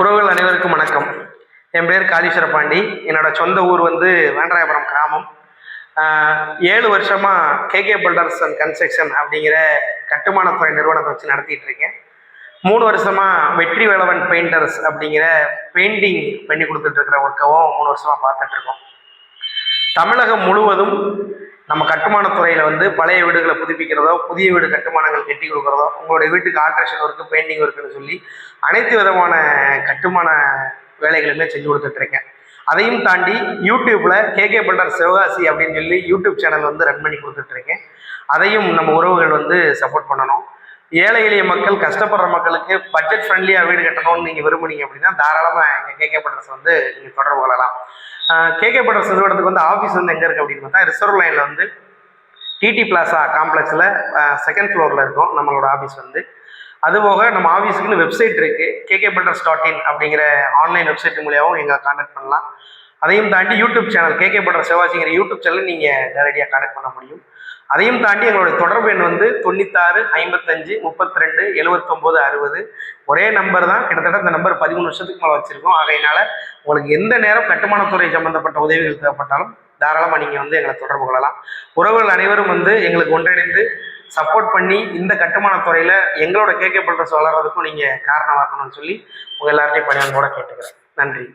உறவுகள் அனைவருக்கும் வணக்கம். என் பேர் காளீஸ்வர பாண்டி. என்னோட சொந்த ஊர் வந்து வேண்டராயபுரம் கிராமம். 7 வருஷமாக கேகே பில்டர்ஸ் அண்ட் கன்ஸ்ட்ரக்ஷன் அப்படிங்கிற கட்டுமானத்துறை நிறுவனத்தை வச்சு நடத்திட்டு இருக்கேன். 3 வருஷமாக வெற்றி வேலவன் பெயிண்டர்ஸ் அப்படிங்கிற பெயிண்டிங் பண்ணி கொடுத்துட்டு இருக்கிற ஒர்க்கவும் 3 வருஷமாக பார்த்துட்டு இருக்கோம். தமிழகம் முழுவதும் நம்ம கட்டுமானத்துறையில் வந்து பழைய வீடுகளை புதுப்பிக்கிறதோ, புதிய வீடு கட்டுமானங்கள் கட்டி கொடுக்குறதோ, உங்களுடைய வீட்டுக்கு ஆல்ட்ரேஷன் ஒர்க்கு, பெயிண்டிங் ஒர்க்குன்னு சொல்லி அனைத்து விதமான கட்டுமான வேலைகளுமே செஞ்சு கொடுத்துட்ருக்கேன். அதையும் தாண்டி யூடியூப்பில் கேகே பில்டர் சிவகாசி அப்படின்னு சொல்லி யூடியூப் சேனல் வந்து ரன் பண்ணி கொடுத்துட்ருக்கேன். அதையும் நம்ம உறவுகள் வந்து சப்போர்ட் பண்ணணும். ஏழை எளிய மக்கள், கஷ்டப்படுற மக்களுக்கு பட்ஜெட் ஃப்ரெண்ட்லியாக வீடு கட்டணும்னு நீங்கள் விரும்புனீங்க அப்படின்னா தாராளமாக எங்கள் கேகே பில்டர்ஸ் வந்து நீங்கள் தொடர்பு கொள்ளலாம். கேகே பில்டர்ஸ் நிறுவனத்துக்கு வந்து ஆஃபீஸ் வந்து எங்கே இருக்குது அப்படின்னு பார்த்தா ரிசர்வ் லைனில் வந்து டிடி பிளாசா காம்ப்ளெக்ஸில் 2nd ஃப்ளோரில் இருக்கும் நம்மளோட ஆஃபீஸ் வந்து. அதுபோக நம்ம ஆஃபீஸுக்குன்னு வெப்சைட் இருக்குது, KKBuilders.in அப்படிங்கிற ஆன்லைன் வெப்சைட் மூலியாவும் எங்களை கான்டாக்ட் பண்ணலாம். அதையும் தாண்டி யூடியூப் சேனல் கேகே பில்டர் சிவகாசிங்கிற யூடியூப் சேனல் நீங்கள் நேரடியாக கான்டாக்ட் பண்ண முடியும். அதையும் தாண்டி எங்களுடைய தொடர்பு எண் வந்து 96 55 32 79 60. ஒரே நம்பர் தான். கிட்டத்தட்ட இந்த நம்பர் 13 வருஷத்துக்கு மேலே வச்சுருக்கோம். ஆகையினால உங்களுக்கு எந்த நேரம் கட்டுமானத்துறை சம்மந்தப்பட்ட உதவிகள் தேவைப்பட்டாலும் தாராளமாக நீங்கள் வந்து எங்களை தொடர்பு கொள்ளலாம். உறவுகள் அனைவரும் வந்து எங்களுக்கு ஒன்றிணைந்து சப்போர்ட் பண்ணி இந்த கட்டுமானத்துறையில் எங்களோட கேகே பில்டர்ஸ் வளர்கிறதுக்கும் நீங்கள் காரணமாக்கணும்னு சொல்லி உங்கள் எல்லார்ட்டையும் பணியாளர்களோட கேட்டுக்கிறேன். நன்றி.